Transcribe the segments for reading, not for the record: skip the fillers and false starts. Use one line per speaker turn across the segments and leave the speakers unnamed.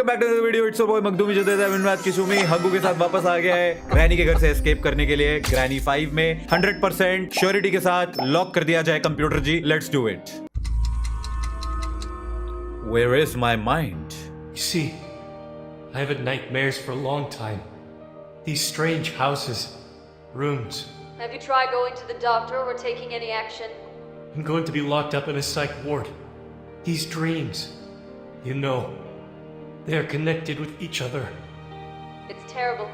Welcome back to the video. It's your boy Makhdoomi जो देता है की सुमी हग्गू के साथ वापस आ गया है ग्रैनी के घर से एस्केप करने के लिए। ग्रैनी 5 में 100% श्योरिटी के साथ लॉक कर दिया जाए computer ji. Let's do it. Where is my mind?
You see, I have had nightmares for a long time. These strange houses, rooms.
Have you tried going to the doctor or taking any action?
I'm going to be locked up in a psych ward. These dreams, you know, they are connected with each other.
It's terrible.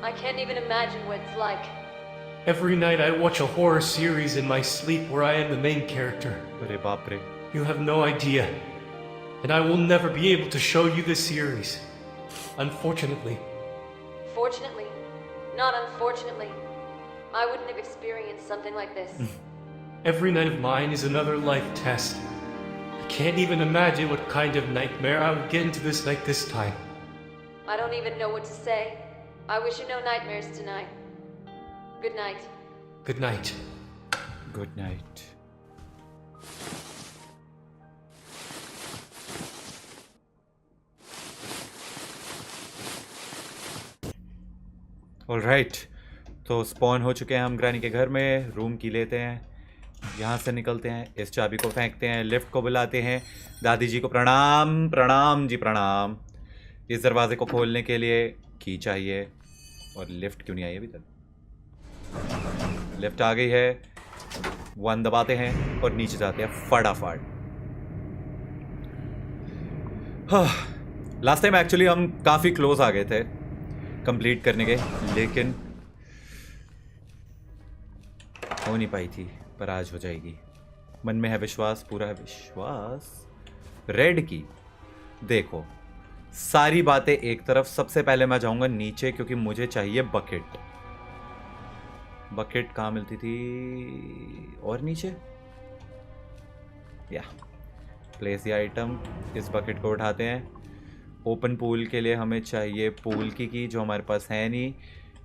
I can't even imagine what it's like.
Every night I watch a horror series in my sleep where I am the main character.
अरे बाप रे।
You have no idea. And I will never be able to show you this series. Unfortunately.
Fortunately, not unfortunately. I wouldn't have experienced something like this.
Every night of mine is another life test. I can't even imagine what kind of nightmare I would get into this night this time.
I don't even know what to say. I wish you no nightmares tonight. Good night.
Good night.
Good night. Alright, तो spawn हो चुके हैं हम granny के घर में। Room की लेते हैं, यहाँ से निकलते हैं, इस चाबी को फेंकते हैं, लिफ्ट को बुलाते हैं। दादी जी को प्रणाम। प्रणाम जी प्रणाम। इस दरवाजे को खोलने के लिए की चाहिए। और लिफ्ट क्यों नहीं आई अभी तक? लिफ्ट आ गई है। 1 दबाते हैं और नीचे जाते हैं फटाफट। लास्ट टाइम एक्चुअली हम काफ़ी क्लोज आ गए थे कंप्लीट करने के, लेकिन हो नहीं पाई थी, पर आज हो जाएगी। मन में है विश्वास, पूरा है विश्वास। रेड की देखो, सारी बातें एक तरफ। सबसे पहले मैं जाऊंगा नीचे क्योंकि मुझे चाहिए बकेट। बकेट कहाँ मिलती थी? और नीचे या प्लेस द आइटम। इस बकेट को उठाते हैं। ओपन पूल के लिए हमें चाहिए पूल की जो हमारे पास है नहीं।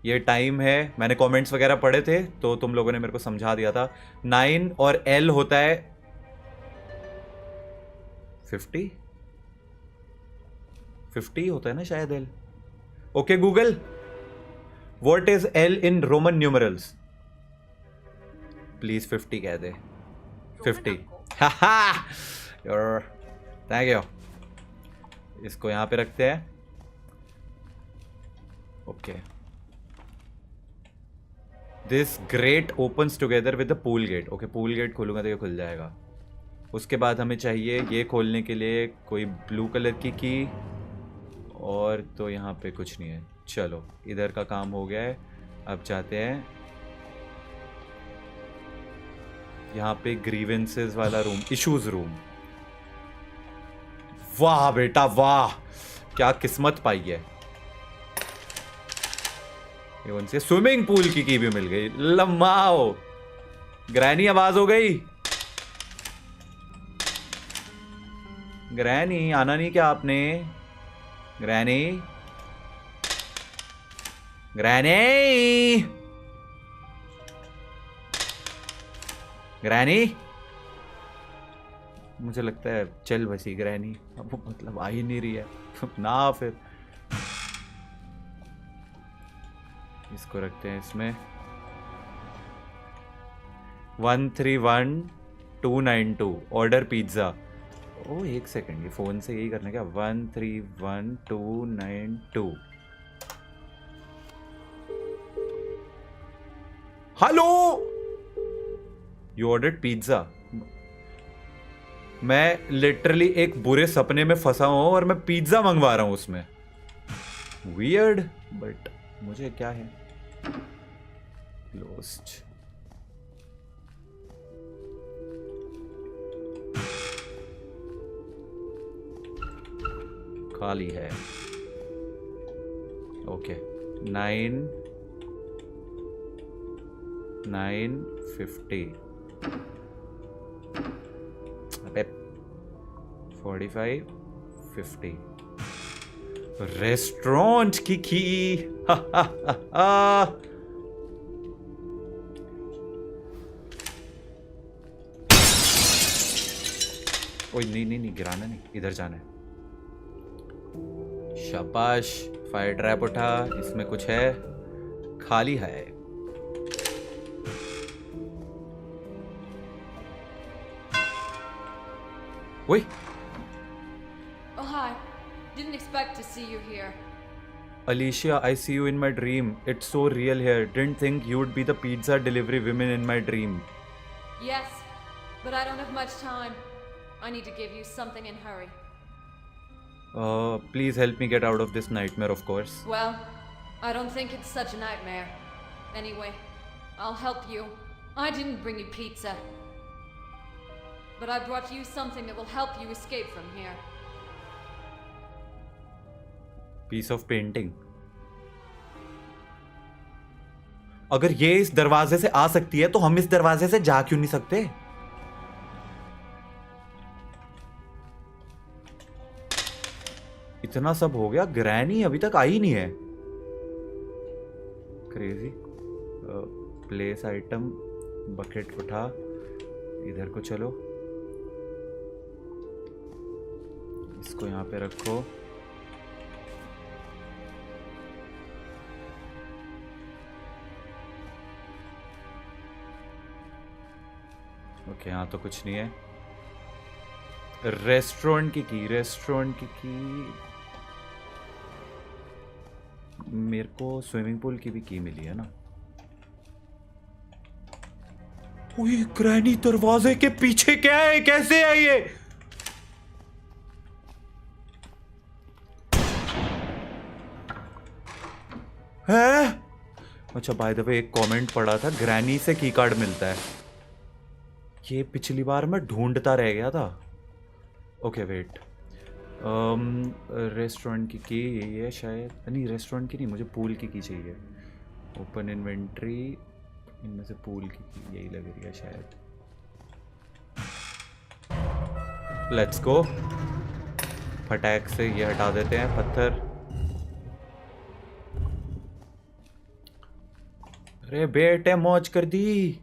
ये टाइम है, मैंने कमेंट्स वगैरह पढ़े थे तो तुम लोगों ने मेरे को समझा दिया था। 9 और L होता है 50 होता है ना शायद L। Okay Google, what is L in Roman numerals? Please 50 कह दे। 50। Thank you. इसको यहां पे रखते हैं। Okay, this grate opens together with the pool gate. Okay, pool gate खोलूंगा तो ये खुल जाएगा। उसके बाद हमें चाहिए ये खोलने के लिए कोई ब्लू कलर की और तो यहाँ पे कुछ नहीं है। चलो, इधर का काम हो गया है। अब जाते हैं यहाँ पे ग्रीवेंसेस वाला रूम, इश्यूज रूम। वाह बेटा वाह, क्या किस्मत पाई है। ये उनसे स्विमिंग पूल की भी मिल गई। लम्बाओ ग्रैनी, आवाज हो गई। ग्रैनी आना नहीं क्या आपने? Granny, granny, granny. मुझे लगता है चल बसी ग्रैनी, अब वो मतलब आ ही नहीं रही है ना। फिर इसको रखते हैं इसमें। 131292 ऑर्डर पिज्जा। ओ एक सेकंड, ये फोन से यही करने का। 131292। Hello, you ordered pizza. मैं लिटरली एक बुरे सपने में फंसा हूं और मैं पिज्जा मंगवा रहा हूं उसमें। वियर्ड, बट मुझे क्या है। लोस्ट। खाली है। ओके, 950 45 50। रेस्टोरेंट की ओए नहीं नहीं नहीं, गिराना नहीं, इधर जाना है। शाबाश। फायर ट्रैप उठा, इसमें कुछ है? खाली है। ओए
Oh, hi. Didn't expect to see you here.
Alicia, I see you in my dream. It's so real here. Didn't think you would be the pizza delivery women in my dream.
Yes, but I don't have much time. I need to give you something in hurry.
Please help me get out of this nightmare, of course.
Well, I don't think it's such a nightmare. Anyway, I'll help you. I didn't bring you pizza. But I brought you something that will help you escape from here.
Piece of painting. अगर ये इस दरवाजे से आ सकती है तो हम इस दरवाजे से जा क्यों नहीं सकते? इतना सब हो गया, ग्रैनी अभी तक आई नहीं है। क्रेजी। प्लेस आइटम, बकेट उठा, इधर को चलो, इसको यहां पे रखो। ओके, यहाँ तो कुछ नहीं है। रेस्टोरेंट की की, रेस्टोरेंट की मेरे को स्विमिंग पूल की भी की मिली है ना। ओए ग्रैनी दरवाजे के पीछे क्या है? कैसे है ये? है? अच्छा, बाय द वे एक कमेंट पढ़ा था, ग्रैनी से की कार्ड मिलता है। ये पिछली बार मैं ढूंढता रह गया था। ओके वेट, रेस्टोरेंट की ये शायद नहीं, रेस्टोरेंट की नहीं, मुझे पूल की चाहिए। ओपन इन्वेंट्री, इनमें से पूल की यही लग रही है शायद। Let's go. फटाक से ये हटा देते हैं पत्थर। अरे बेटे मौज कर दी।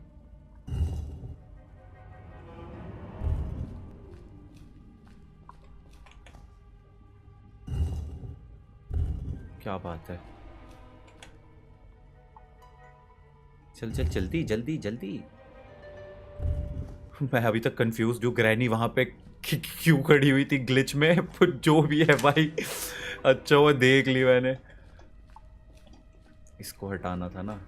क्या बात है। चल चल जल्दी जल्दी जल्दी। मैं अभी तक कंफ्यूज हूँ, ग्रैनी वहां पे क्यों खड़ी हुई थी ग्लिच में। जो भी है भाई, अच्छा वो देख ली मैंने। इसको हटाना था ना।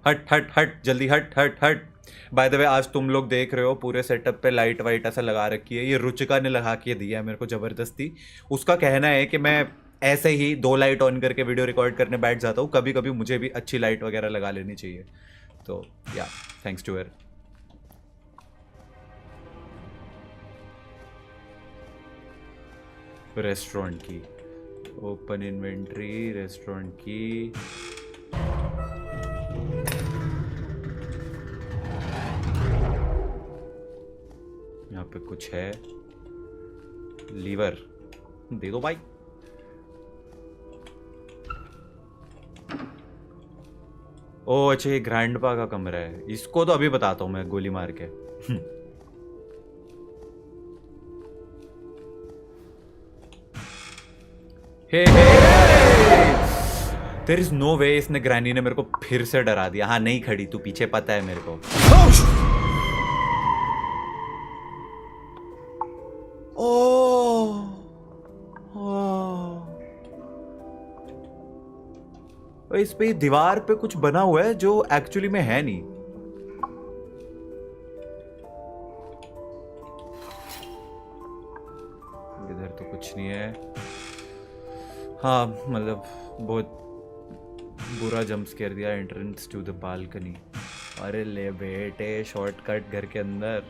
हट हट हट जल्दी, हट हट हट। बाय द वे आज तुम लोग देख रहे हो पूरे सेटअप पे लाइट वाइट ऐसा लगा रखी है। ये रुचिका ने लगा के दिया है मेरे को जबरदस्ती। उसका कहना है कि मैं ऐसे ही 2 लाइट ऑन करके वीडियो रिकॉर्ड करने बैठ जाता हूँ, कभी कभी मुझे भी अच्छी लाइट वगैरह लगा लेनी चाहिए। तो या थैंक्स टू हर। रेस्टोरेंट की, ओपन इन्वेंट्री, रेस्टोरेंट की। यहाँ पे कुछ है, लीवर दे दो भाई। ओ अच्छा, ये ग्रैंडपा का कमरा है। इसको तो अभी बताता हूँ मैं गोली मार के। हे देयर इज नो वे इसने, ग्रैनी ने मेरे को फिर से डरा दिया। हाँ नहीं खड़ी तू पीछे, पता है मेरे को। इस पे दीवार पे कुछ बना हुआ है जो एक्चुअली में है नहीं। इधर तो कुछ नहीं है। हाँ मतलब बहुत बुरा जंप स्केयर दिया। Entrance to the balcony. अरे ले बेटे, शॉर्टकट घर के अंदर।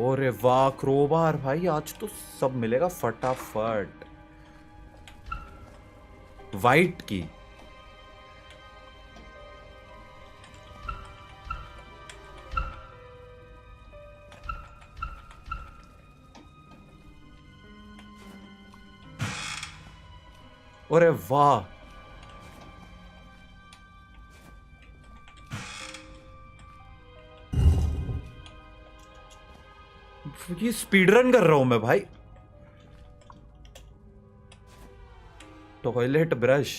ओरे वाह, क्रोबार भाई, आज तो सब मिलेगा फटाफट। वाइट की अरे वाह, ये स्पीड रन कर रहा हूं मैं भाई। टॉयलेट ब्रश,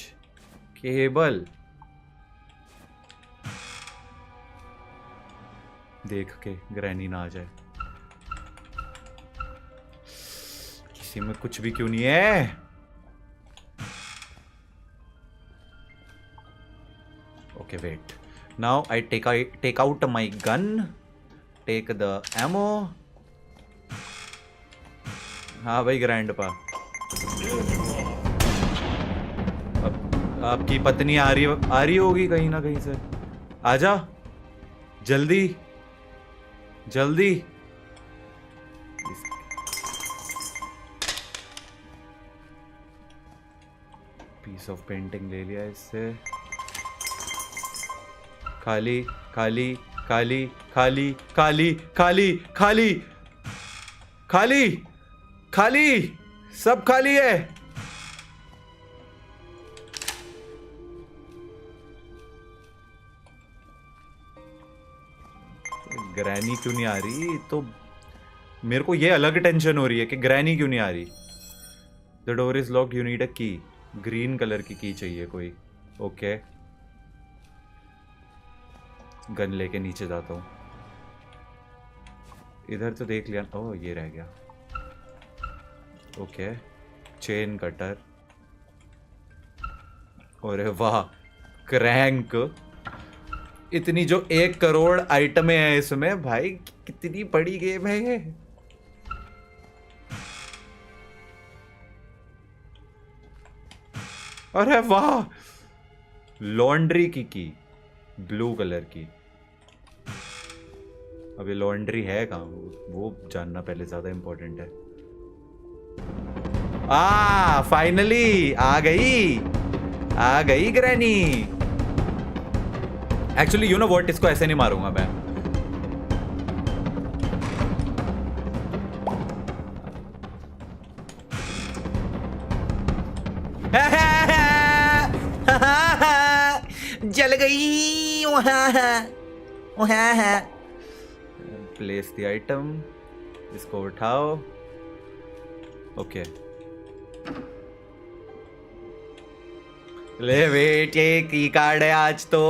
केबल, देख के ग्रैनी ना आ जाए। किसी में कुछ भी क्यों नहीं है? Okay wait, now I take out my gun, take the ammo. हाँ भाई ग्रैंडपा, अब आपकी पत्नी आ रही होगी कहीं ना कहीं से। आजा जल्दी जल्दी। पीस ऑफ पेंटिंग ले लिया इससे। खाली खाली खाली खाली खाली खाली खाली खाली खाली, सब खाली है। ग्रैनी क्यों नहीं आ रही? तो मेरे को ये अलग टेंशन हो रही है कि ग्रैनी क्यों नहीं आ रही। The door is locked, you need a key. Green colour की की चाहिए कोई। ओके, गन लेके नीचे जाता हूँ। इधर तो देख लिया। ओह ये रह गया। Okay, chain cutter. अरे वाह, क्रैंक। इतनी जो 1 करोड़ आइटमें हैं इसमें, भाई कितनी बड़ी गेम है ये। अरे वाह, लॉन्ड्री की ब्लू कलर की। अब ये लॉन्ड्री है कहाँ, वो जानना पहले ज्यादा इंपॉर्टेंट है। फाइनली आ गई granny. Actually you know what, इसको ऐसे नहीं मारूंगा मैं। जल गई। प्लेस द आइटम, इसको उठाओ। ओके, ले बेटे की कार्ड है आज तो।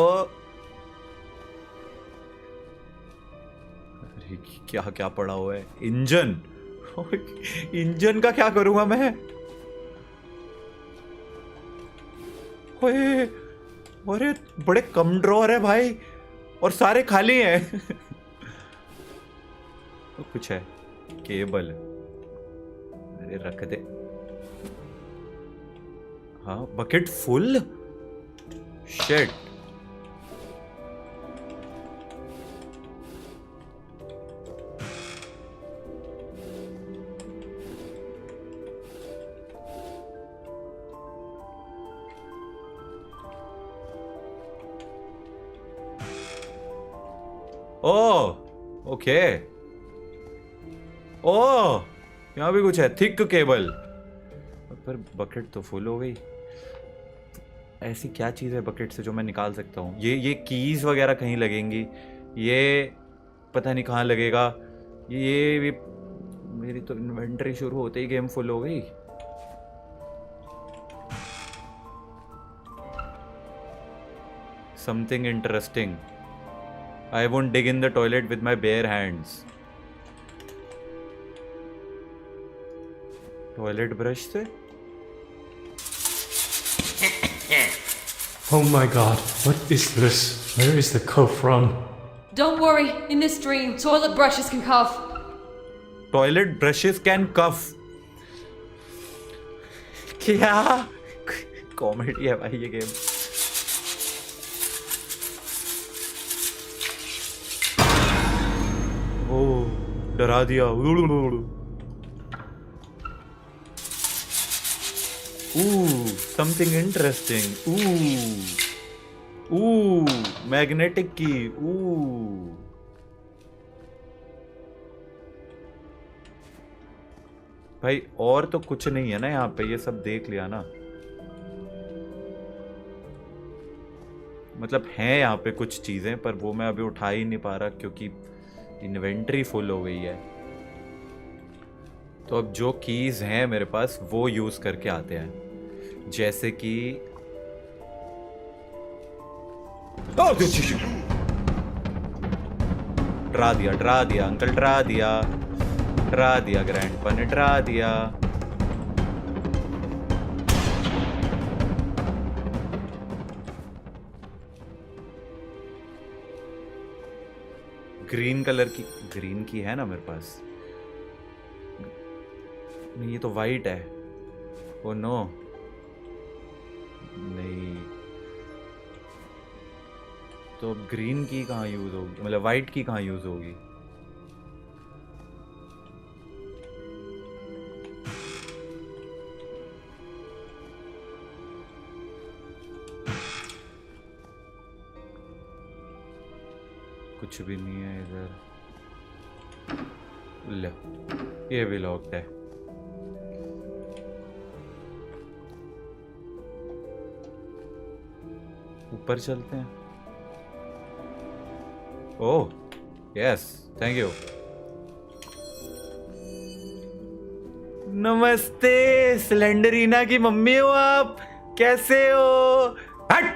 अरे क्या क्या पड़ा हुआ है? इंजन। इंजन का क्या करूंगा मैं? ओए, अरे बड़े कम ड्रॉर है भाई, और सारे खाली हैं। तो कुछ है, केबल। अरे रख दे। हाँ, bucket full. Shit. Oh okay, oh यहां भी कुछ है। थिक केबल, पर बकेट तो फुल हो गई। ऐसी क्या चीज़ है बकेट से जो मैं निकाल सकता हूँ? ये कीज वगैरह कहीं लगेंगी, ये पता नहीं कहाँ लगेगा। ये मेरी तो इन्वेंटरी शुरू होते ही गेम फुल हो गई। Something interesting. I won't dig in the toilet with my bare hands. Toilet brush से?
Oh my god, what is this? Where is the cough from?
Don't worry, in this dream, toilet brushes can cough.
Toilet brushes can cough. क्या comedy है भाई ये game. डरा दिया। Something interesting. Magnetic की। भाई और तो कुछ नहीं है ना यहाँ पे, ये सब देख लिया ना। मतलब है यहाँ पे कुछ चीजें, पर वो मैं अभी उठा ही नहीं पा रहा क्योंकि इन्वेंटरी फुल हो गई है। तो अब जो कीज हैं मेरे पास वो यूज करके आते हैं। जैसे कि डरा दिया, डरा दिया अंकल, डरा दिया, डरा दिया ग्रैंडपा ने, डरा दिया। ग्रीन कलर की, ग्रीन की है ना मेरे पास? नहीं, ये तो वाइट है। ओ नो, नहीं तो ग्रीन की कहाँ यूज होगी, मतलब वाइट की कहाँ यूज होगी? कुछ भी नहीं है इधर। ले, ये भी लॉक्ड है। ऊपर चलते हैं। Oh yes, thank you. नमस्ते, स्लेंडरीना की मम्मी हो आप? कैसे हो? हट।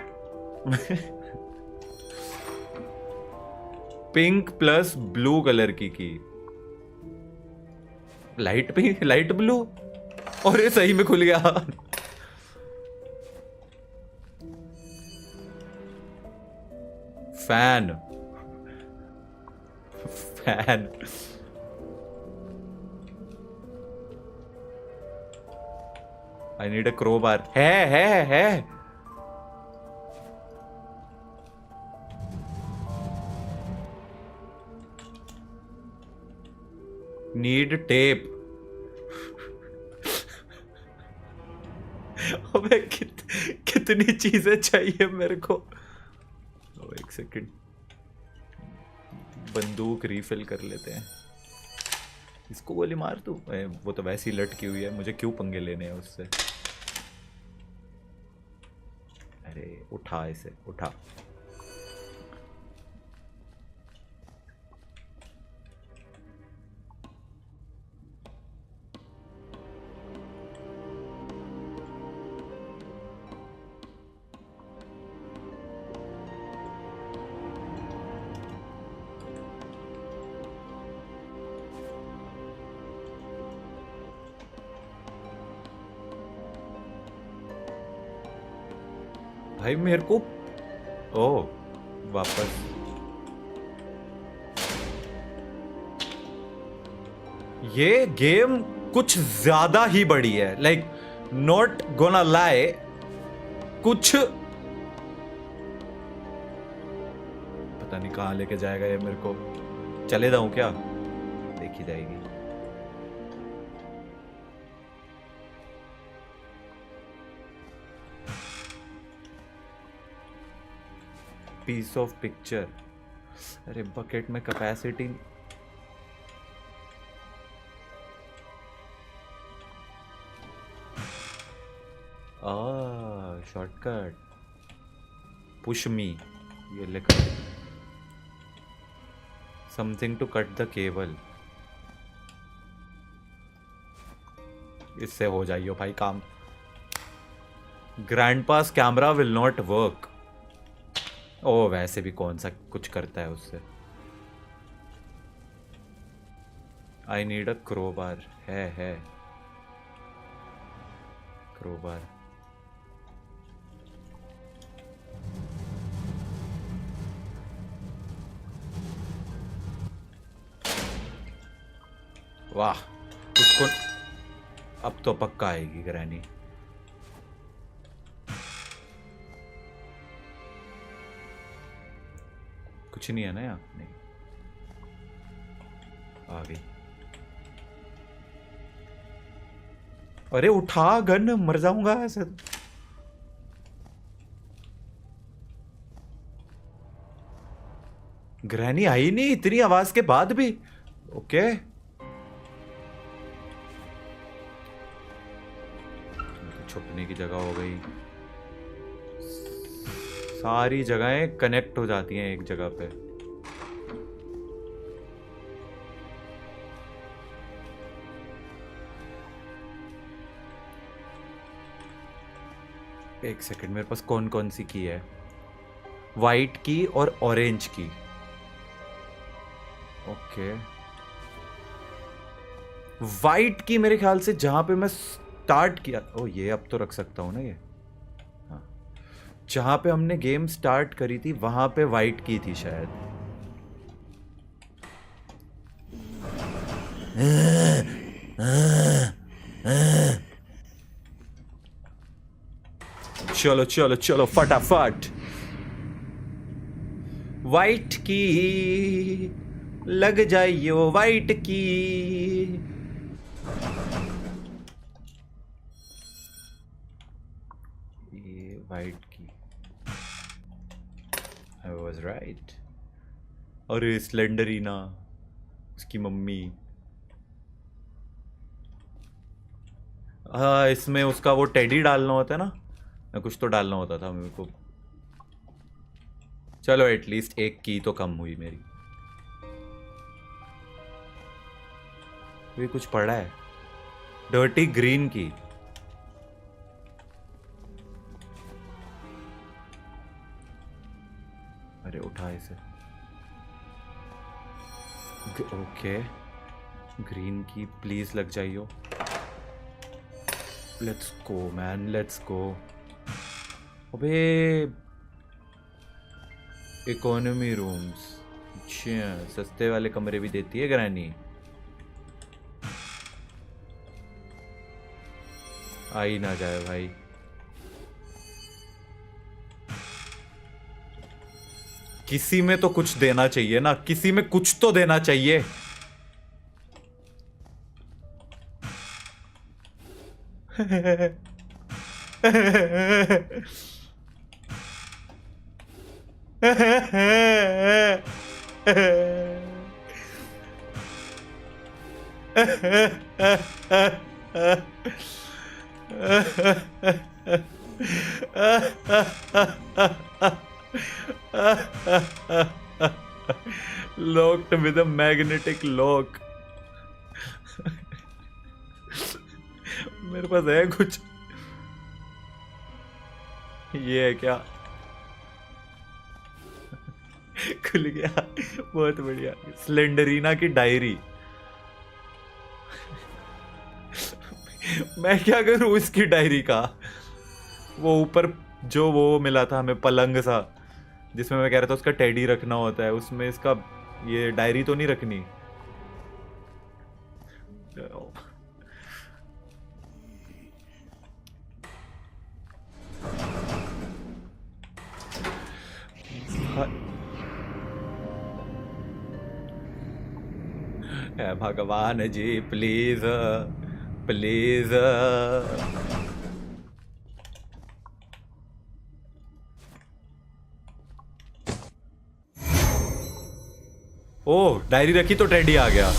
पिंक प्लस ब्लू कलर की लाइट पिंक, लाइट ब्लू, और ये सही में खुल गया। Fan, fan. I need a crowbar. है। Need tape. अबे कितनी चीजें चाहिए मेरे को। एक सेकंड, बंदूक रीफिल कर लेते हैं। इसको गोली मार दूं? वो तो वैसे ही लटकी हुई है, मुझे क्यों पंगे लेने हैं उससे? अरे उठा इसे, उठा। भाई मेरे को, ओ वापस। ये गेम कुछ ज्यादा ही बड़ी है, लाइक नॉट गोना लाई। कुछ पता नहीं कहां लेके जाएगा ये मेरे को। चले जाऊं क्या? देखी जाएगी। Piece of picture. अरे बकेट में कैपेसिटी। शॉर्टकट। पुश मी, ये लिखा है। Something to cut the cable. इससे हो जाइयो भाई काम। Grandpa's camera will not work. ओ वैसे भी कौन सा कुछ करता है उससे। I need a crowbar. है क्रोबार। वाह, उसको अब तो पक्का आएगी ग्रैनी। कुछ नहीं है ना यहाँ? नहीं, आ गई। अरे उठा गन, मर जाऊंगा ऐसे। ग्रैनी आई नहीं इतनी आवाज के बाद भी। ओके, छुपने की जगह हो गई। सारी जगहें कनेक्ट हो जाती हैं एक जगह पे। एक सेकंड, मेरे पास कौन कौन सी की है? वाइट की और ऑरेंज की। ओके, वाइट की मेरे ख्याल से जहां पे मैं स्टार्ट किया, ओ ये अब तो रख सकता हूं ना ये। हाँ, जहां पे हमने गेम स्टार्ट करी थी वहां पे वाइट की थी शायद। चलो चलो चलो फटाफट। वाइट की लग जाइयो, वाइट की। ये वाइट की, आई वाज राइट। अरे स्लेंडरीना, उसकी मम्मी। हाँ, इसमें उसका वो टेडी डालना होता है ना, या कुछ तो डालना होता था मेरे को। चलो एटलीस्ट एक की तो कम हुई मेरी। ये कुछ पड़ा है, डर्टी ग्रीन की। अरे उठा इसे। ओके, ग्रीन की प्लीज लग जाइयो। Let's go man, let's go. अबे इकोनॉमी रूम्स, अच्छा सस्ते वाले कमरे भी देती है ग्रैनी। आ ही ना जाए भाई। किसी में तो कुछ देना चाहिए ना, किसी में कुछ तो देना चाहिए। Locked with a magnetic lock. मेरे पास है कुछ, ये है क्या? खुल गया, बहुत बढ़िया। स्लेंडरीना की डायरी। मैं क्या करूं इसकी डायरी का? वो ऊपर जो वो मिला था हमें पलंग सा, जिसमें मैं कह रहा था उसका टेडी रखना होता है, उसमें इसका ये डायरी तो नहीं रखनी। भगवान जी प्लीज प्लीज। ओ डायरी रखी तो टेडी आ गया।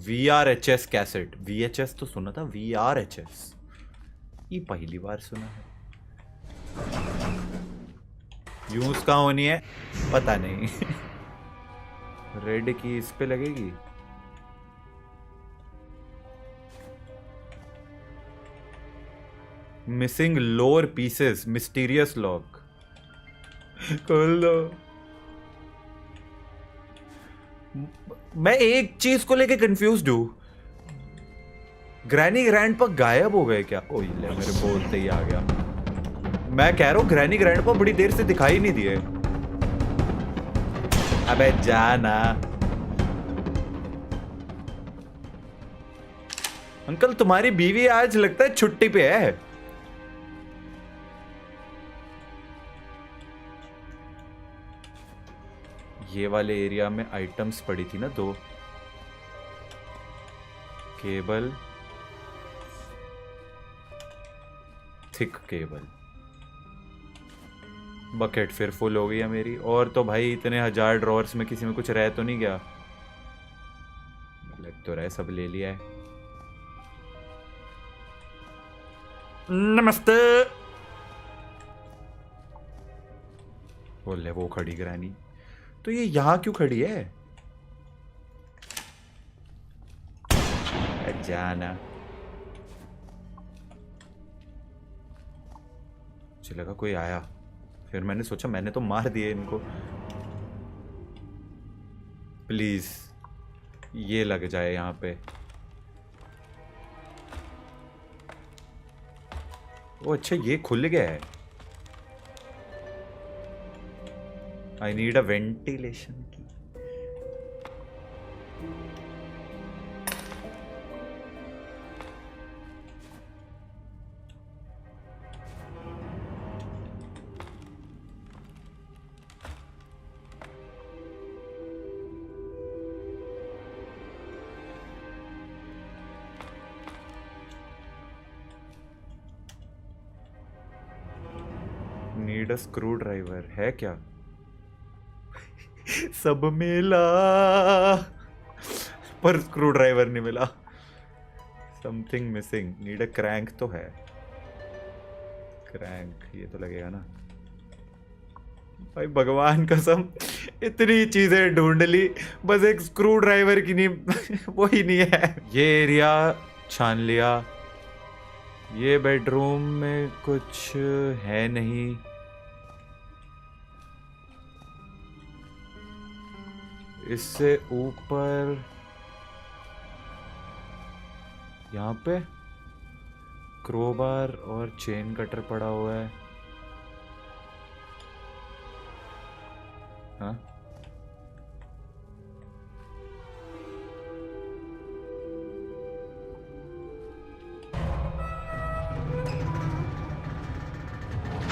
VRHS कैसेट, VHS तो सुना था, VRHS ये पहली बार सुना है। यूज कहाँ होनी है पता नहीं। रेड की इस पे लगेगी। Missing lower pieces, mysterious lock. खोल दो। मैं एक चीज को लेके कंफ्यूज्ड हूं, ग्रैनी ग्रैंडपा गायब हो गए क्या? ओ ले, मेरे बोलते ही आ गया। मैं कह रहा हूं ग्रैनी ग्रैंडपा बड़ी देर से दिखाई नहीं दिए। अबे जाना अंकल, तुम्हारी बीवी आज लगता है छुट्टी पे है। ये वाले एरिया में आइटम्स पड़ी थी ना, 2 केबल, थिक केबल। बकेट फिर फुल हो गई है मेरी। और तो भाई इतने 1000 ड्रॉर्स में किसी में कुछ रह तो नहीं गया? लग तो रहा है सब ले लिया है। नमस्ते। बोले वो खड़ी ग्रैनी तो ये यहां क्यों खड़ी है? जाना। मुझे लगा कोई आया, फिर मैंने सोचा मैंने तो मार दिए इनको। प्लीज ये लग जाए यहाँ पे। ओ अच्छा, ये खुल गया है। आई नीड अ वेंटिलेशन की। नीड अ स्क्रू ड्राइवर है क्या? सब मिला पर स्क्रू ड्राइवर नहीं मिला। Something missing. Need a crank तो है। क्रैंक ये तो लगेगा ना। भाई भगवान कसम, इतनी चीजें ढूंढ ली, बस एक स्क्रू ड्राइवर की नहीं वो ही नहीं है। ये एरिया छान लिया। ये बेडरूम में कुछ है नहीं। इससे ऊपर यहाँ पे क्रोबार और चेन कटर पड़ा हुआ है।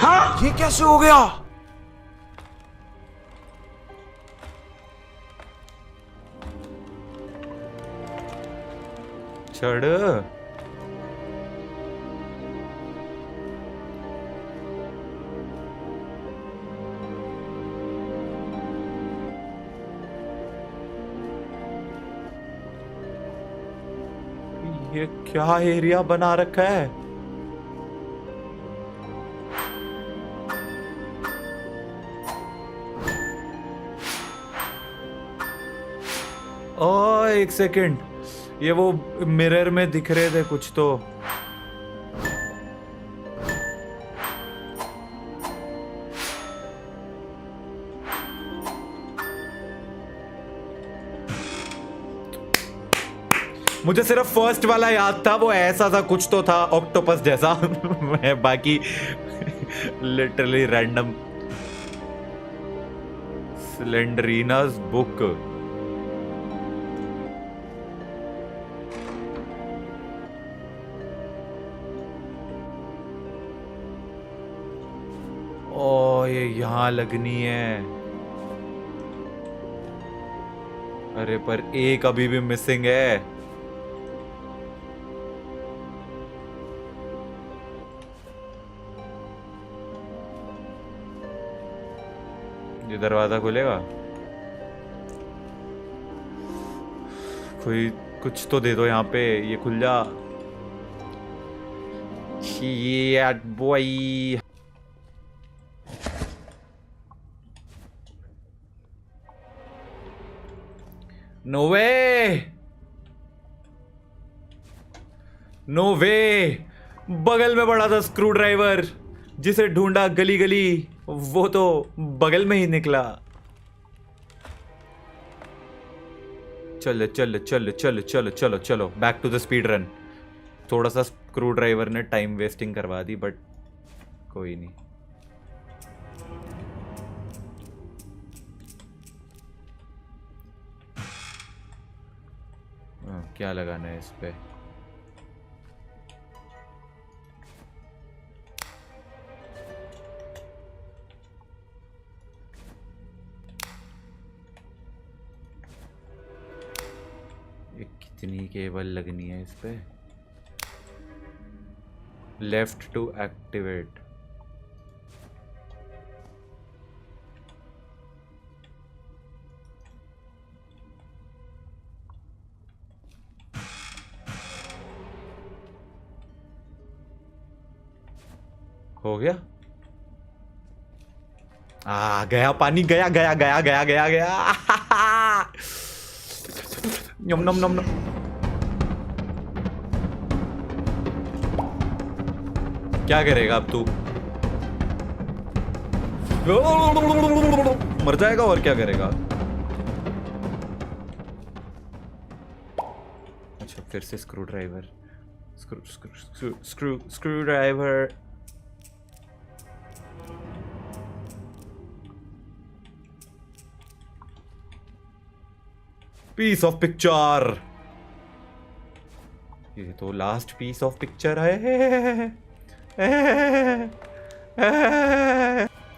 हाँ
ये कैसे हो गया?
चढ़। ये क्या एरिया बना रखा है? ओ एक सेकंड, ये वो मिरर में दिख रहे थे कुछ तो। मुझे सिर्फ फर्स्ट वाला याद था, वो ऐसा सा कुछ तो था ऑक्टोपस जैसा। मैं बाकी लिटरली रैंडम। स्लेंडरीना's बुक। ओ ये यहाँ लगनी है। अरे पर एक अभी भी मिसिंग है। ये दरवाजा खुलेगा? कोई कुछ तो दे दो यहाँ पे, ये खुल जा। Shit, boy. No way! No way! बगल में पड़ा था स्क्रू ड्राइवर, जिसे ढूंढा गली गली, वो तो बगल में ही निकला। चलो चलो चलो चलो चलो चलो चलो, back to the speed run. थोड़ा सा स्क्रू ड्राइवर ने टाइम वेस्टिंग करवा दी, बट कोई नहीं। क्या लगाना है इस पे? ये कितनी केबल लगनी है इस पे? Left to activate. हो गया? गया पानी, गया गया गया गया गया गया। नम नम नम नम। क्या करेगा अब तू? मर जाएगा और क्या करेगा? अच्छा फिर से screw driver, screw driver. Piece of picture, ये तो लास्ट पीस ऑफ पिक्चर है।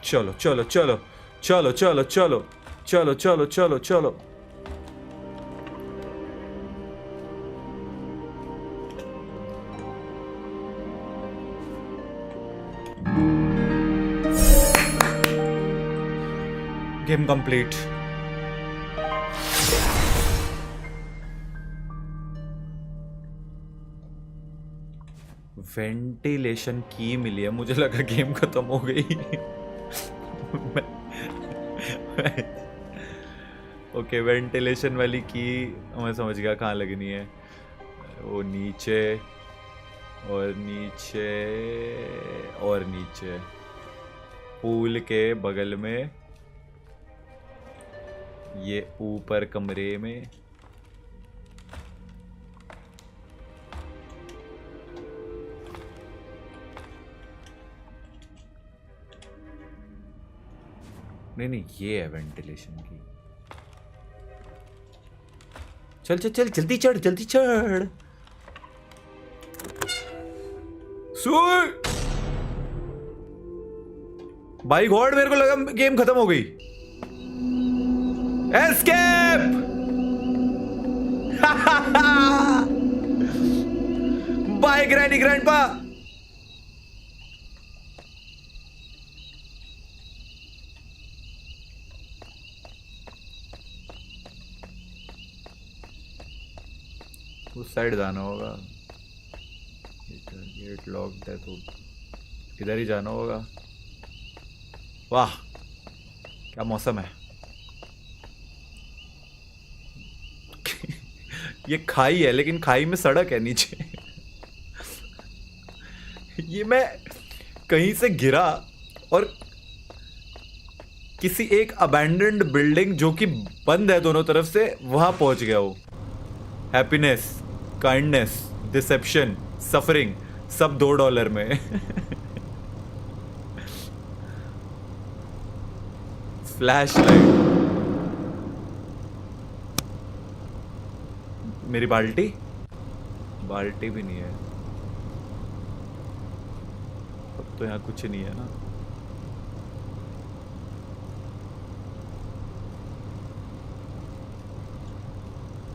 चलो चलो चलो चलो चलो चलो चलो चलो चलो चलो। Game complete. वेंटिलेशन की मिली है, मुझे लगा गेम खत्म हो गई। ओके वेंटिलेशन वाली की मैं समझ गया कहाँ लगनी है। वो नीचे और नीचे और नीचे, पूल के बगल में, ये ऊपर कमरे में। नहीं नहीं ये है वेंटिलेशन की। चल चल चल जल्दी चढ़ जल्दी चढ़। सुन भाई गॉड, मेरे को लगा गेम खत्म हो गई। एस्केप। Bye granny grandpa. उस साइड जाना होगा, गेट लॉक्ड है तो इधर ही जाना होगा। वाह क्या मौसम है। ये खाई है लेकिन खाई में सड़क है नीचे। ये मैं कहीं से गिरा और किसी एक अबैंडन्ड बिल्डिंग जो कि बंद है दोनों तरफ से, वहां पहुंच गया हूं। हैप्पीनेस, काइंडनेस, डिसेप्शन, सफरिंग सब $2 में। फ्लैश लाइट, मेरी बाल्टी, बाल्टी भी नहीं है। अब तो यहाँ कुछ नहीं है ना।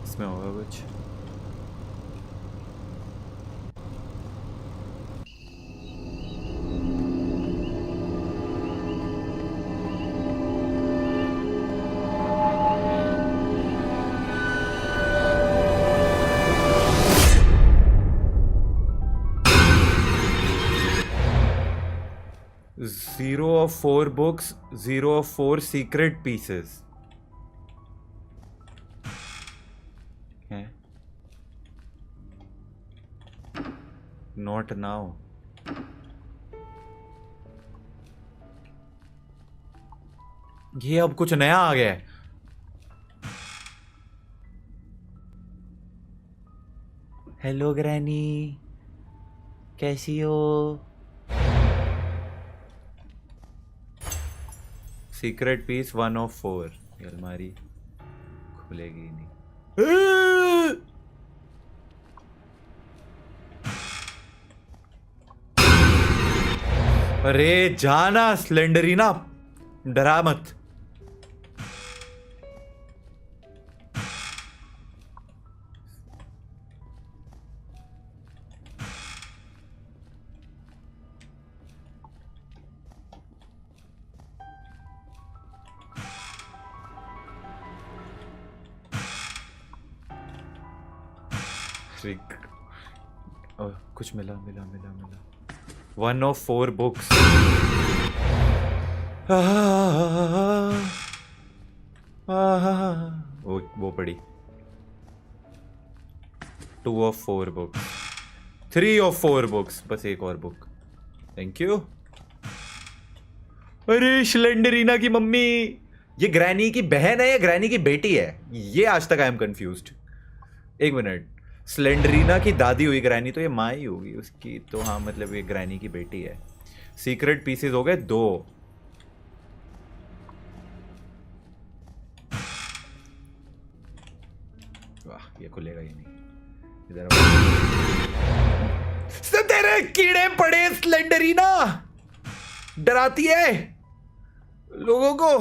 इसमें होगा कुछ। Zero of 4 books, 0 of 4 secret pieces. Okay. Not now. ये अब कुछ नया आ गया है। हेलो ग्रैनी, कैसी हो? Secret piece 1 of 4। ये अलमारी खुलेगी नहीं। अरे जाना स्लेंडरीना, डरा मत। कुछ मिला मिला मिला मिला। 1 of 4 books। वो पड़ी। 2 of 4 books, 3 of 4 books, बस एक और बुक। Thank you. अरे स्लेंडरीना की मम्मी, ये ग्रैनी की बहन है या ग्रैनी की बेटी है? ये आज तक आई एम कंफ्यूज्ड। एक मिनट, स्लेंडरीना की दादी हुई ग्रैनी, तो ये माँ ही होगी उसकी। तो हाँ, मतलब ये ग्रैनी की बेटी है। सीक्रेट पीसेस हो गए 2। वाह, ये खुलेगा ही नहीं। इधर तेरे कीड़े पड़े स्लेंडरीना, डराती है लोगों को।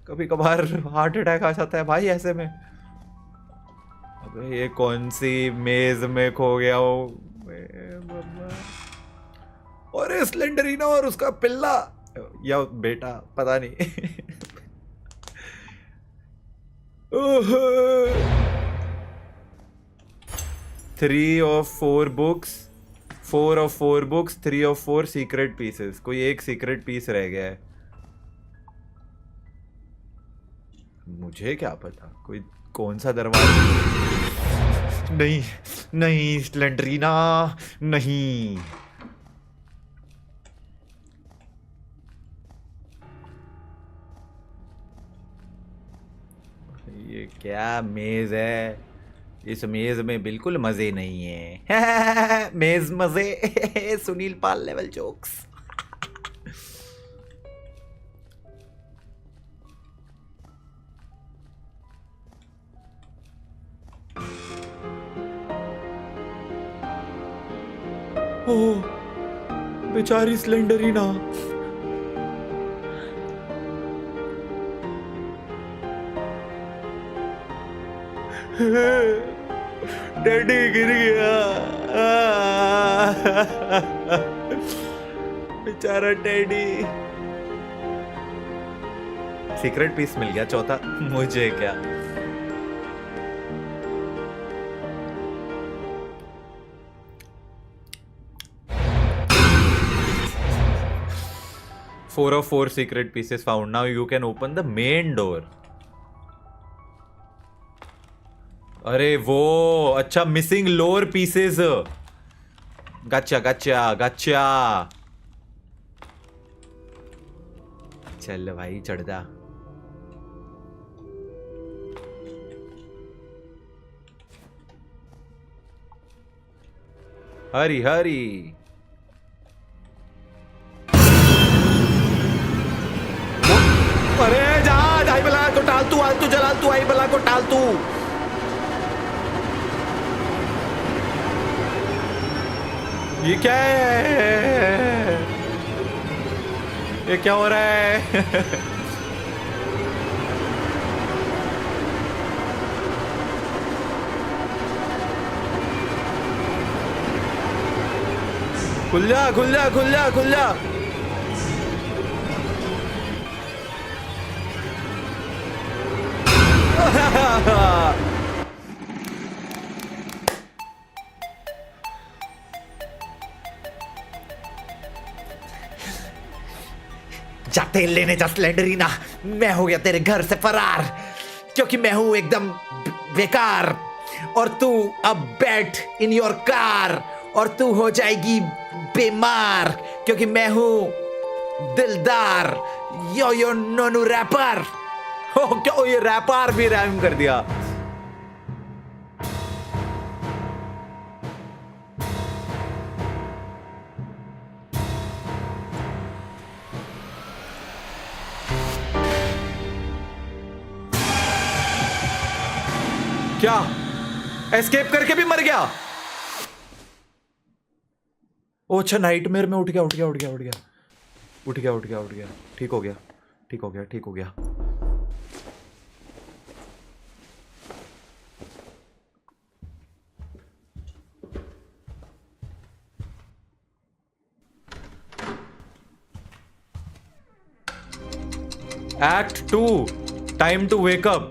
कभी कभार हार्ट अटैक आ जाता है भाई ऐसे में। अबे ये कौन सी मेज में खो गया हो? और स्लेंडरीना और उसका पिल्ला या बेटा, पता नहीं। 3 of 4 books, 4 of 4 books, 3 of 4 secret pieces. कोई एक सीक्रेट पीस रह गया है, मुझे क्या पता कोई कौन सा दरवाजा। नहीं नहीं स्लेंडरीना, नहीं। ये क्या मेज है? इस मेज में बिल्कुल मजे नहीं है। मेज मजे। सुनील पाल लेवल जोक्स। ओह, बेचारी स्लेंडरीना। डैडी गिर गया। बेचारा डैडी। सीक्रेट पीस मिल गया चौथा, मुझे क्या। Four of 4 secret pieces found. Now you can open the main door. अरे वो अच्छा, मिसिंग लोअर पीसेस। गच्चा गच्चा गच्चा। चल भाई चढ़ जा। हरी हरी। अरे जा, आई बला को टाल तू, आज तू जला तू, आई बला को टाल तू। ये क्या है? ये क्या हो रहा है? खुल जा खुल जा खुल जा खुल जा। जा तेल लेने जा स्लेंडरीना, मैं हो गया तेरे घर से फरार, क्योंकि मैं हूं एकदम बेकार। और तू अब बैठ इन योर कार, और तू हो जाएगी बीमार, क्योंकि मैं हूं दिलदार। यो यो नोनू रैपर। हो क्या, ये रैपर भी रैम कर दिया। क्या एस्केप करके भी मर गया? ओ अच्छा, नाइटमेयर में उठ गया उठ गया उठ गया उठ गया उठ गया उठ गया उठ गया। ठीक हो गया ठीक हो गया ठीक हो गया। Act 2, time to wake up.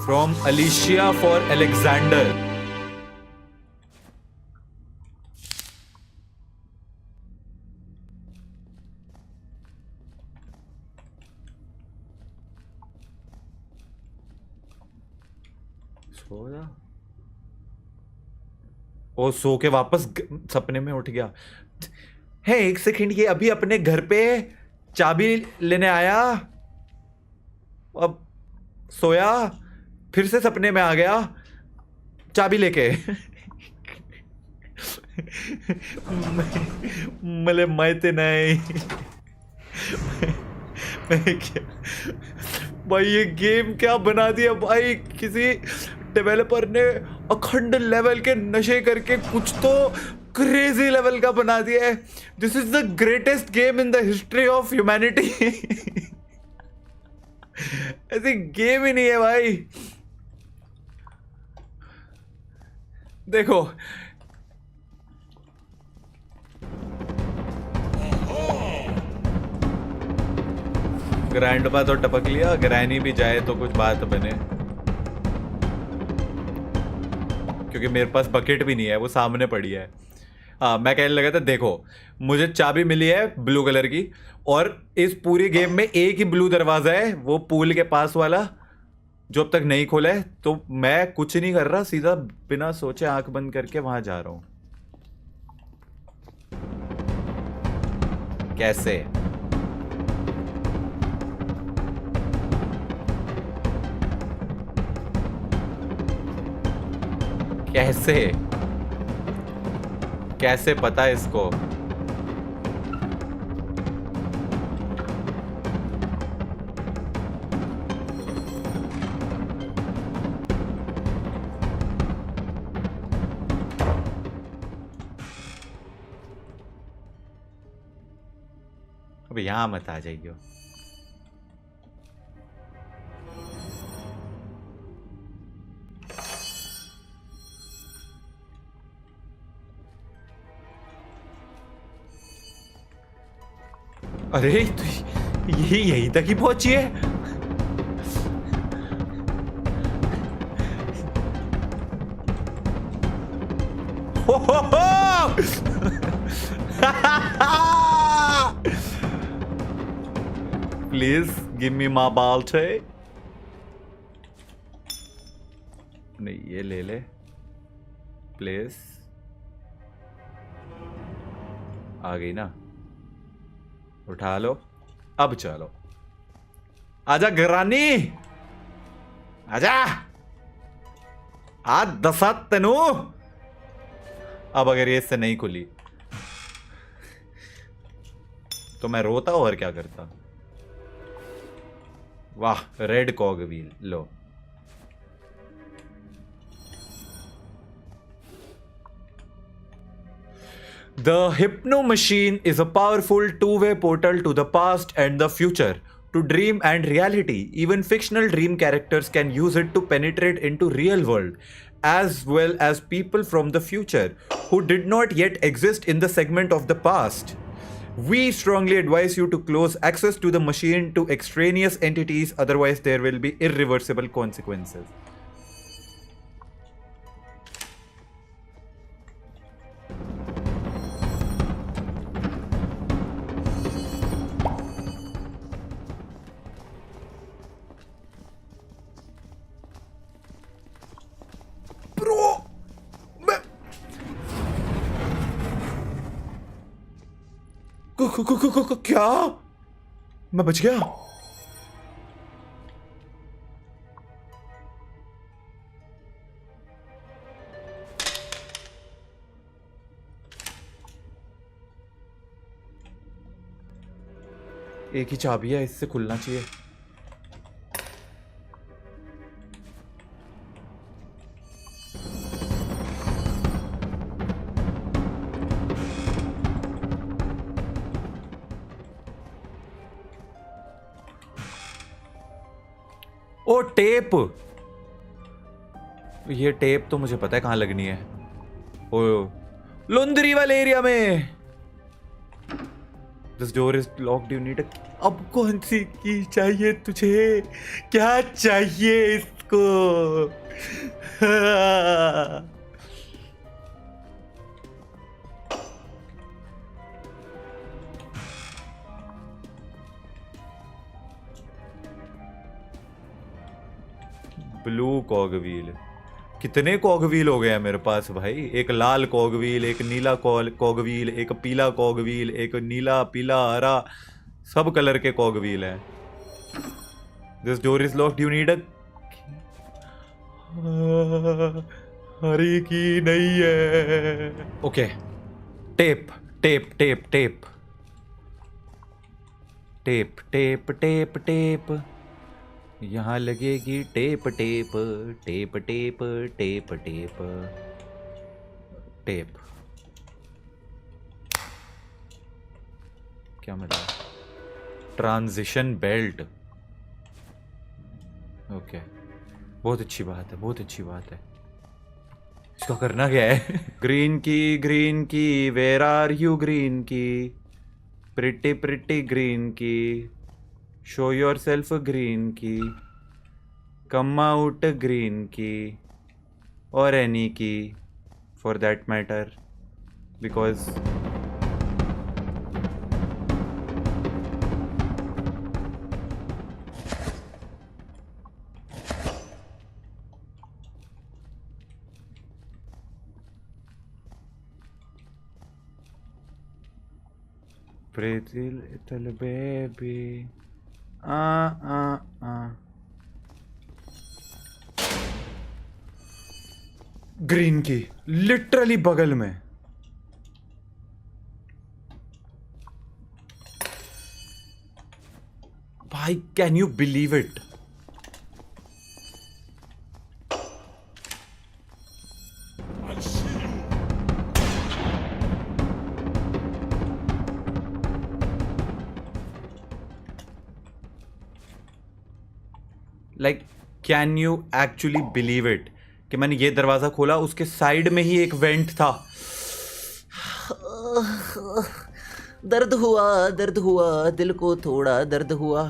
From Alicia for Alexander. सो जा। ओ सो के वापस सपने में उठ गया है। एक सेकंड, ये अभी अपने घर पे चाबी लेने आया, अब सोया, फिर से सपने में आ गया चाबी लेके। मले मायते नहीं। क्या भाई, ये गेम क्या बना दिया भाई। किसी डेवलपर ने अखंड लेवल के नशे करके कुछ तो क्रेजी लेवल का बना दिया है। This is the greatest game in the history of humanity. ऐसी गेम ही नहीं है भाई। देखो ग्रैंडपा तो टपक लिया, ग्रैनी भी जाए तो कुछ बात बने, क्योंकि मेरे पास बकेट भी नहीं है, वो सामने पड़ी है। हाँ, मैं कहने लगा था देखो मुझे चाबी मिली है ब्लू कलर की, और इस पूरी गेम में एक ही ब्लू दरवाजा है, वो पूल के पास वाला, जो अब तक नहीं खोला है। तो मैं कुछ नहीं कर रहा, सीधा बिना सोचे आंख बंद करके वहां जा रहा हूं। कैसे? कैसे कैसे पता है इसको? अब यहां मत आ जाइयो। अरे तो ये यहीं तक ही पहुंची है। हो। प्लीज गिव मी माय बाल्टी। नहीं, ये ले ले प्लीज। आ गई ना, उठा लो। अब चलो, आजा ग्रानी, आजा। आज दसात तेनू। अब अगर ये इससे नहीं खुली तो मैं रोता और क्या करता। वाह, red कॉग wheel low. The Hypno Machine is a powerful two-way portal to the past and the future, to dream and reality. Even fictional dream characters can use it to penetrate into real world, as well as people from the future who did not yet exist in the segment of the past. We strongly advise you to close access to the machine to extraneous entities, otherwise there will be irreversible consequences. क्या? मैं बच गया? एक ही चाबी है, इससे खुलना चाहिए। ओ tape, ये टेप तो मुझे पता है कहां लगनी है। ओ लुंदरी वाले एरिया में। This door is locked, you need. अब कौन सी की चाहिए तुझे? क्या चाहिए इसको? Blue कॉग wheel. कितने कॉगव्हील हो गए हैं मेरे पास भाई। एक लाल कॉगव्हील, एक नीला कॉगव्हील, एक पीला कॉगव्हील, एक नीला पीला हरा, सब कलर के कॉगव्हील हैं। This door is locked, you need a हरी की नहीं है। Okay, tape tape tape tape tape tape tape tape, यहाँ लगेगी tape tape tape tape tape tape tape. क्या मिला? Transition belt. ओके, बहुत अच्छी बात है, बहुत अच्छी बात है। इसका करना क्या है? ग्रीन की वेयर आर यू ग्रीन की, प्रिटी प्रिटी ग्रीन की, शो योर सेल्फ ग्रीन की, कम आउट ग्रीन की, और एनी की for that matter, because pretty little baby, green की लिटरली बगल में। भाई can you believe it? Like can you actually believe it कि मैंने ये दरवाजा खोला, उसके साइड में ही एक वेंट था।
दर्द हुआ, दिल को थोड़ा दर्द हुआ।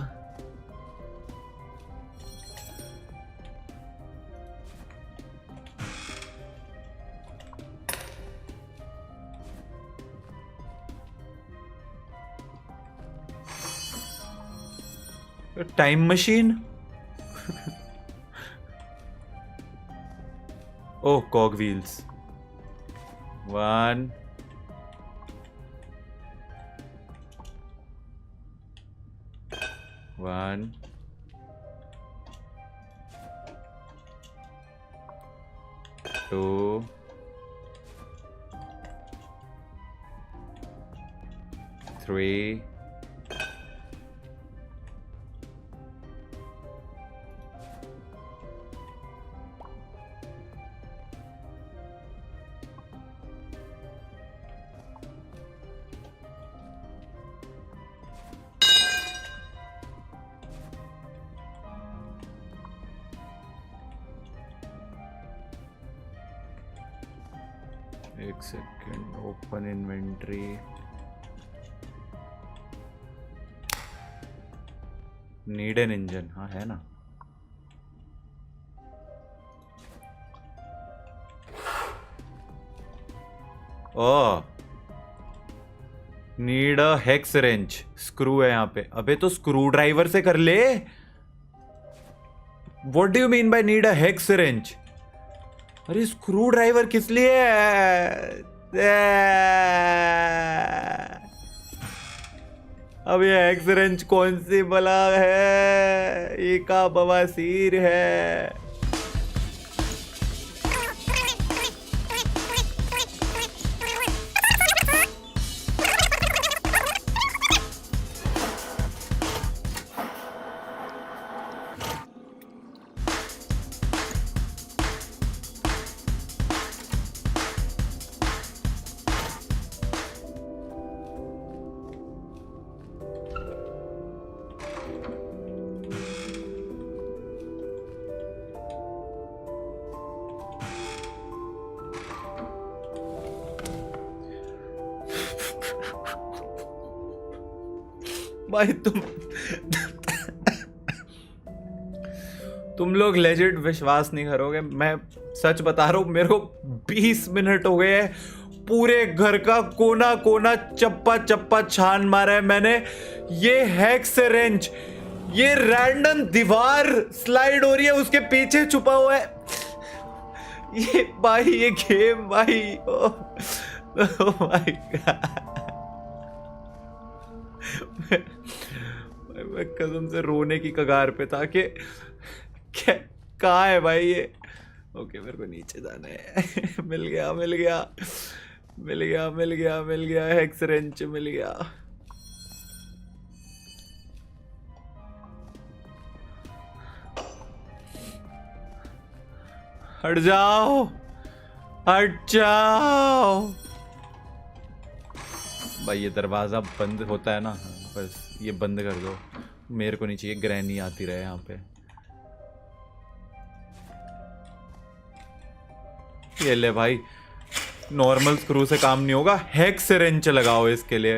Time machine. Oh, cogwheels. 1 1 2 3 एक second, open inventory. Need an engine, हाँ है ना। Oh need a hex wrench, screw है यहाँ पे। अबे तो स्क्रू ड्राइवर से कर ले। What do you mean by need a hex wrench? अरे स्क्रू ड्राइवर किस लिए है? अब ये हेक्स रेंच कौन सी बला है? ये का बवासीर है। भाई तुम लोग लेजिट विश्वास नहीं करोगे, मैं सच बता रहा हूं। मेरे को 20 मिनट हो गए हैं, पूरे घर का कोना कोना चप्पा चप्पा छान मारा है मैंने। ये हेक्स रेंच, ये रैंडम दीवार स्लाइड हो रही है, उसके पीछे छुपा हुआ है। ये भाई ये गेम भाई ओह माय गॉड मैं कसम से रोने की कगार पे था कि क्या कहाँ है भाई ये। ओके मेरे को नीचे जाना है। मिल गया मिल गया मिल गया मिल गया मिल गया हेक्स रेंच मिल गया। हट जाओ हट जाओ भाई। ये दरवाजा बंद होता है ना, बस ये बंद कर दो। मेरे को नहीं चाहिए ग्रैनी आती रहे यहाँ पे। ये ले भाई, नॉर्मल स्क्रू से काम नहीं होगा, हेक्स रेंच लगाओ इसके लिए।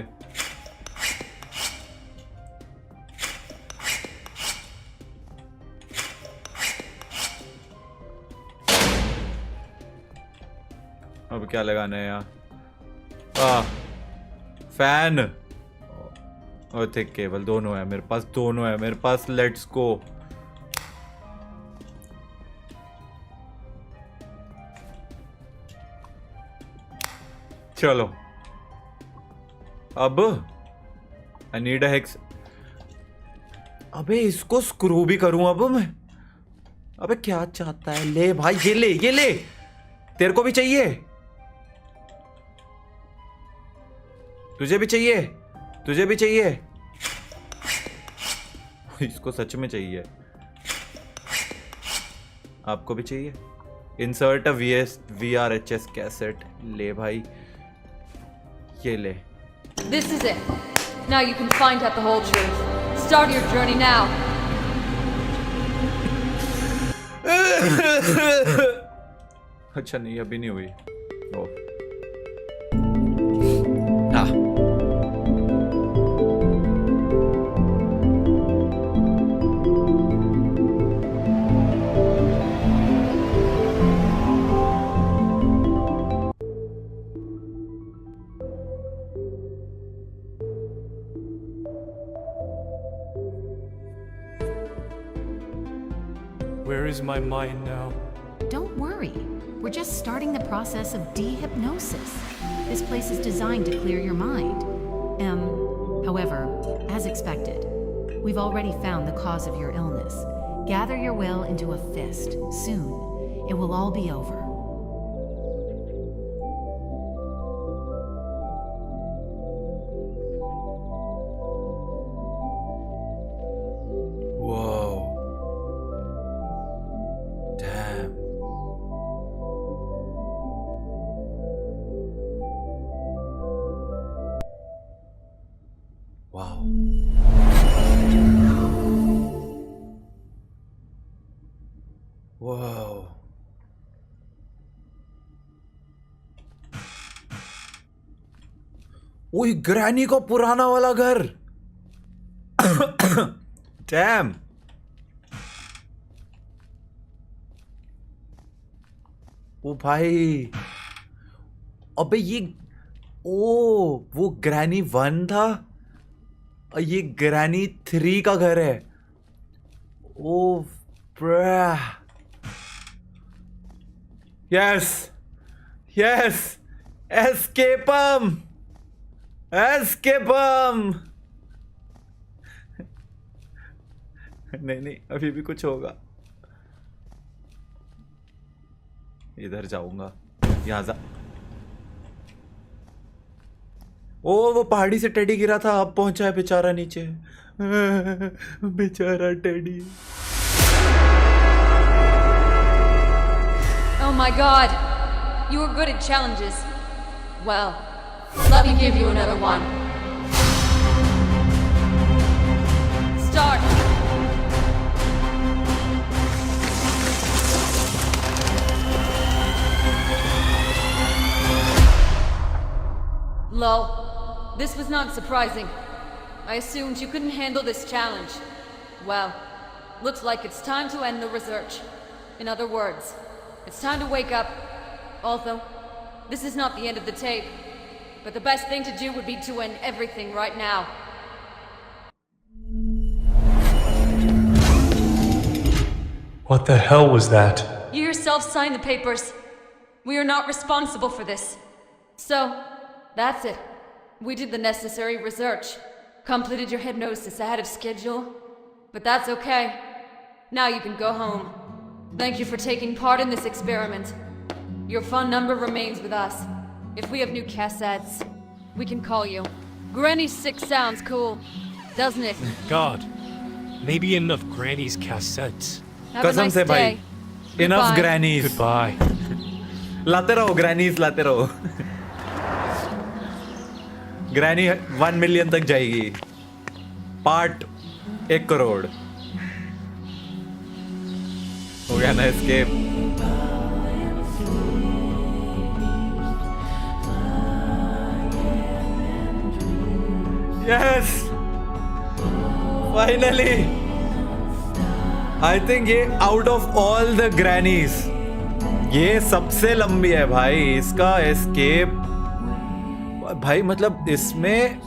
अब क्या लगाना है यहाँ? फैन और थिक केबल दोनों है मेरे पास, दोनों है मेरे पास। Let's go. चलो अब आई नीड अ हेक्स। अबे इसको स्क्रू भी करूं अब मैं? अबे क्या चाहता है? ले भाई ये ले ये ले, तेरे को भी चाहिए? तुझे भी चाहिए? तुझे भी चाहिए? इसको सच में चाहिए? आपको भी चाहिए? Insert a VRHS cassette. ले भाई ये ले।
This is it. Now you can find out the whole truth. Start your journey now.
अच्छा नहीं अभी नहीं हुई। ओ
Where is my mind now?
Don't worry. We're just starting the process of dehypnosis. This place is designed to clear your mind. However, as expected, we've already found the cause of your illness. Gather your will into a fist. Soon, it will all be over.
वही granny का पुराना वाला घर। Dam. ओ भाई, अबे ये वो granny 1 था और ये ग्रैनी 3 का घर है। ओ यस यस, एस्केपम एस्केपम। नहीं अभी भी कुछ होगा। इधर जाऊंगा, यहां जा। वो पहाड़ी से टेडी गिरा था, अब पहुंचा है बेचारा नीचे। बेचारा teddy.
Oh my god! You were good at challenges. Well, let me give you another one. Start! Lol. This was not surprising. I assumed you couldn't handle this challenge. Well, looks like it's time to end the research. In other words, it's time to wake up. Although, this is not the end of the tape. But the best thing to do would be to end everything right now.
What the hell was that?
You yourself signed the papers. We are not responsible for this. So, that's it. We did the necessary research. Completed your hypnosis ahead of schedule. But that's okay. Now you can go home. Thank you for taking part in this experiment. Your phone number remains with us. If we have new cassettes, we can call you. Granny 6 sounds cool, doesn't it?
God, maybe enough Granny's cassettes.
Have a
कसम
nice
से भाई,
day.
enough
Goodbye.
grannies.
Goodbye.
लाते रहो grannies, लाते रहो। Granny 1 million तक जाएगी। Part 1 crore हो गया ना escape. Yes, finally. I think ये out of all the grannies ये सबसे लंबी है भाई। इसका एस्केप भाई, मतलब इसमें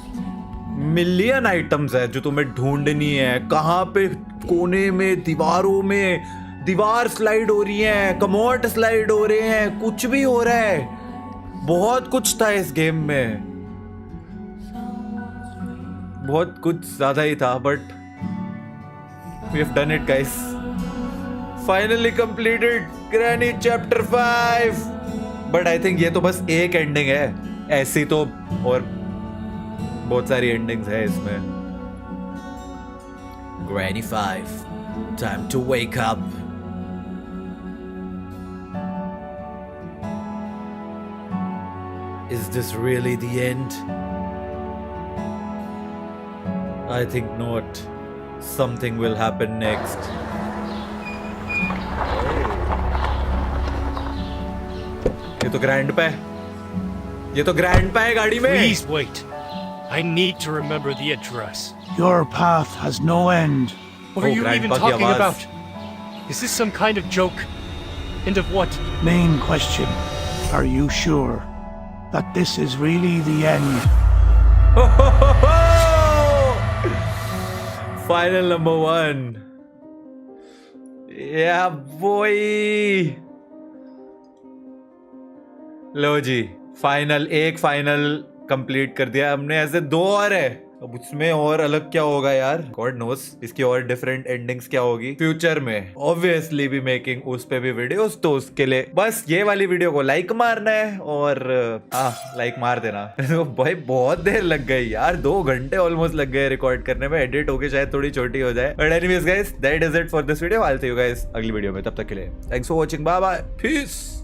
मिलियन आइटम्स है जो तुम्हें ढूंढनी है। कहाँ पे कोने में, दीवारों में, दीवार स्लाइड हो रही है, कमोड स्लाइड हो रहे हैं, कुछ भी हो रहा है। बहुत कुछ था इस गेम में, बहुत कुछ ज्यादा ही था। But we have done it guys, finally completed granny chapter 5। But I think ये तो बस एक एंडिंग है, ऐसी तो और बहुत सारी एंडिंग्स है इसमें।
Granny 5, time to wake up.
Is this really the end? I think not. Something will happen next. ये तो ग्रैंडपा है, ये तो ग्रैंडपा है गाड़ी में।
Please wait. I need to remember the address.
Your path has no end.
What are
Oh,
you even
Grandpa की
talking
आवाज।
about? Is this some kind of joke? And of what?
Main question. Are you sure that this is really the end?
Final number 1. Yeah boy. लो जी, एक final complete कर दिया हमने। ऐसे 2 और है, अब उसमें और अलग क्या होगा यार, गॉड नोस। इसकी और डिफरेंट एंडिंग्स क्या होगी फ्यूचर में। ऑब्वियसली भी मेकिंग उस पे भी वीडियोस, तो उसके लिए बस ये वाली वीडियो को लाइक मारना है और लाइक मार देना। तो भाई बहुत देर लग गई यार, 2 घंटे ऑलमोस्ट लग गए रिकॉर्ड करने में। एडिट होके शायद थोड़ी छोटी हो जाए, but anyways guys, that is it for this video. I will see you guys अगली वीडियो में। तब तक के लिए thanks for watching, bye bye, piece.